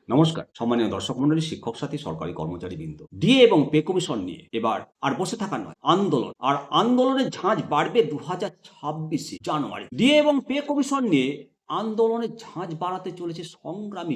নমস্কার সম্মানীয় দর্শক মন্ডলী, শিক্ষক সাথী, সরকারি কর্মচারীবৃন্দ। ডিএ এবং পে কমিশন নিয়ে এবার আর বসে থাকা নয়, আন্দোলন। আর আন্দোলনের ঝাঁজ বাড়বে 2026 জানুয়ারি। ডিএ এবং পে কমিশন নিয়ে আন্দোলনের ঝাঁজ বাড়াতে চলেছে সংগ্রামী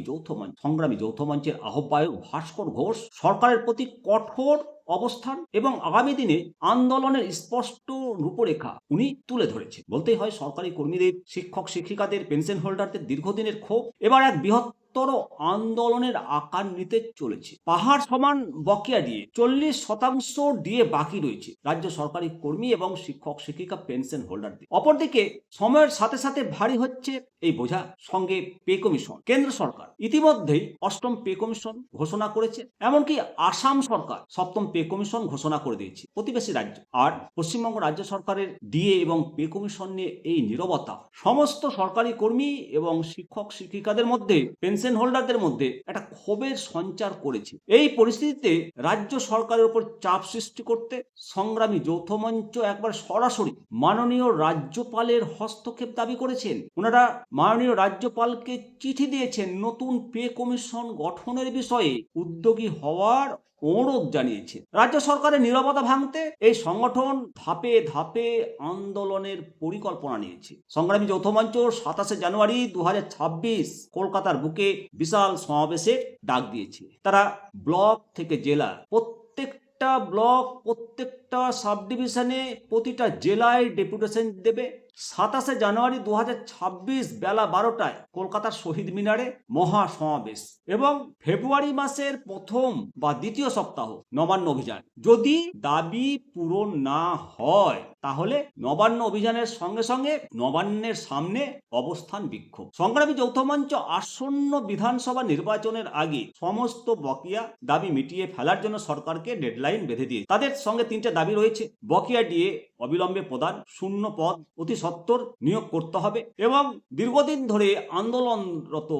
যৌথ মঞ্চের আহ্বায়ক ভাস্কর ঘোষ সরকারের প্রতি কঠোর অবস্থান এবং আগামী দিনে আন্দোলনের স্পষ্ট রূপরেখা উনি তুলে ধরেছেন। বলতেই হয়, সরকারি কর্মীদের, শিক্ষক শিক্ষিকাদের, পেনশন হোল্ডারদের দীর্ঘদিনের ক্ষোভ এবার এক বৃহত্তর আন্দোলনের আকার নিতে চলেছে। পাহাড় সমান বকেয়া দিয়ে 40% ডিএ বাকি রয়েছে রাজ্য সরকারি কর্মী এবং শিক্ষক শিক্ষিকা পেনশন হোল্ডারদের। অপরদিকে সময়ের সাথে সাথে ভারী হচ্ছে এই বোঝা, সঙ্গে পে কমিশন। কেন্দ্র সরকার ইতিমধ্যেই 8ম পে কমিশন ঘোষণা করেছে, এমনকি আসাম সরকার 7ম পে কমিশন ঘোষণা করে দিয়েছে, প্রতিবেশী রাজ্য। আর পশ্চিমবঙ্গ রাজ্য সরকারের ডিএ এবং পে কমিশন নিয়ে এই নীরবতা সমস্ত সরকারি কর্মী এবং শিক্ষক শিক্ষিকাদের মধ্যে, পেনশন হোল্ডারদের মধ্যে একটা ক্ষোভের সঞ্চার করেছে। এই পরিস্থিতিতে রাজ্য সরকারের উপর চাপ সৃষ্টি করতে সংগ্রামী যৌথ মঞ্চ একবার সরাসরি মাননীয় রাজ্যপালের হস্তক্ষেপ দাবি করেছেন। ওনারা মাননীয় রাজ্যপালকে চিঠি দিয়েছেন নতুন পে কমিশন গঠনের বিষয়ে উদ্যোগী হওয়ার অনুরোধ জানিয়েছে। রাজ্য সরকারের নীরবতা ভাঙতে এই সংগঠন ধাপে ধাপে আন্দোলনের পরিকল্পনা নিয়েছে। সংগ্রামী যৌথ মঞ্চ 27 জানুয়ারি 2026 কলকাতার বুকে বিশাল সমাবেশের ডাক দিয়েছে। তারা ব্লক থেকে জেলা, প্রত্যেকটা ব্লক, প্রত্যেকটা সাব ডিভিশনে, প্রতিটা জেলায় ডেপুটেশন দেবে। 27 জানুয়ারি 2026 বেলা 12টায় কলকাতার শহীদ মিনারে মহা সমাবেশ এবং ফেব্রুয়ারি মাসের প্রথম বা দ্বিতীয় সপ্তাহ নবান্ন অভিযান। যদি দাবি পূরণ না হয় তাহলে নবান্ন অভিযানের সঙ্গে সঙ্গে নবান্নের সামনে অবস্থান বিক্ষোভ। সংগ্রামী যৌথ মঞ্চ আসন্ন বিধানসভা নির্বাচনের আগে সমস্ত বকেয়া দাবি মিটিয়ে ফেলার জন্য সরকারকে ডেডলাইন বেঁধে দিয়ে তাদের সঙ্গে 3টে দাবি রয়েছে। বকেয়া ডিএ অবিলম্বে প্রদান, শূন্য পদ অতি সত্বর নিয়োগ করতে হবে এবং দীর্ঘদিন ধরে আন্দোলনরত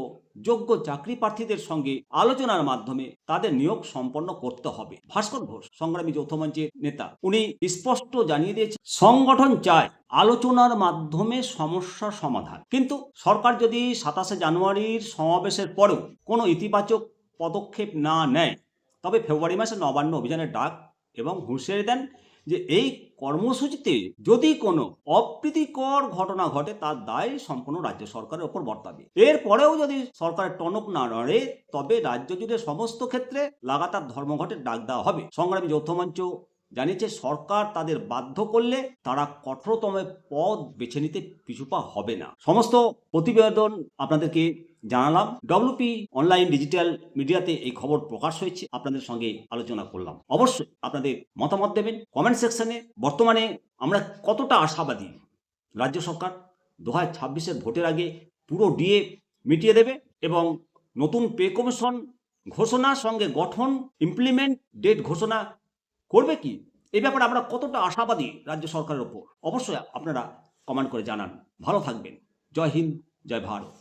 যোগ্য চাকরি প্রার্থীদের সঙ্গে আলোচনার মাধ্যমে তাদের নিয়োগ সম্পন্ন করতে হবে। ভাস্কর ঘোষ সংগ্রামী যৌথ মঞ্চের নেতা, উনি স্পষ্ট জানিয়ে দিয়েছেন সংগঠন চায় আলোচনার মাধ্যমে সমস্যা সমাধান। কিন্তু সরকার যদি 27 জানুয়ারির সমাবেশের পরেও কোনো ইতিবাচক পদক্ষেপ না নেয় তবে ফেব্রুয়ারি মাসে নবান্ন অভিযানের ডাক এবং হুঁশিয়ারি দেন যে এই কর্মসূচিতে যদি কোনো অপ্রীতিকর ঘটনা ঘটে তার দায় সম্পূর্ণ রাজ্য সরকারের ওপর বর্তাবে। এরপরেও যদি সরকারের টনক না নড়ে তবে রাজ্য জুড়ে সমস্ত ক্ষেত্রে লাগাতার ধর্মঘটের ডাক দেওয়া হবে। সংগ্রামী যৌথ মঞ্চ জানিয়েছে সরকার তাদের বাধ্য করলে তারা কঠোরতম পথ বেছে নিতে পিছুপা হবে না। সমস্ত প্রতিবেদন আপনাদেরকে জানালাম। ডব্লিউপি অনলাইন ডিজিটাল মিডিয়াতে এই খবর প্রকাশ হয়েছে, আপনাদের সঙ্গে আলোচনা করলাম। অবশ্যই আপনাদের মতামত দেবেন কমেন্ট সেকশনে। বর্তমানে আমরা কতটা আশাবাদী রাজ্য সরকার 2026-এর ভোটের আগে পুরো ডিএ মিটিয়ে দেবে এবং নতুন পে কমিশন ঘোষণার সঙ্গে গঠন, ইমপ্লিমেন্ট ডেট ঘোষণা করবে কি, এই ব্যাপারে আমরা কতটা আশাবাদী রাজ্য সরকারের ওপর, অবশ্যই আপনারা কমেন্ট করে জানান। ভালো থাকবেন। জয় হিন্দ, জয় ভারত।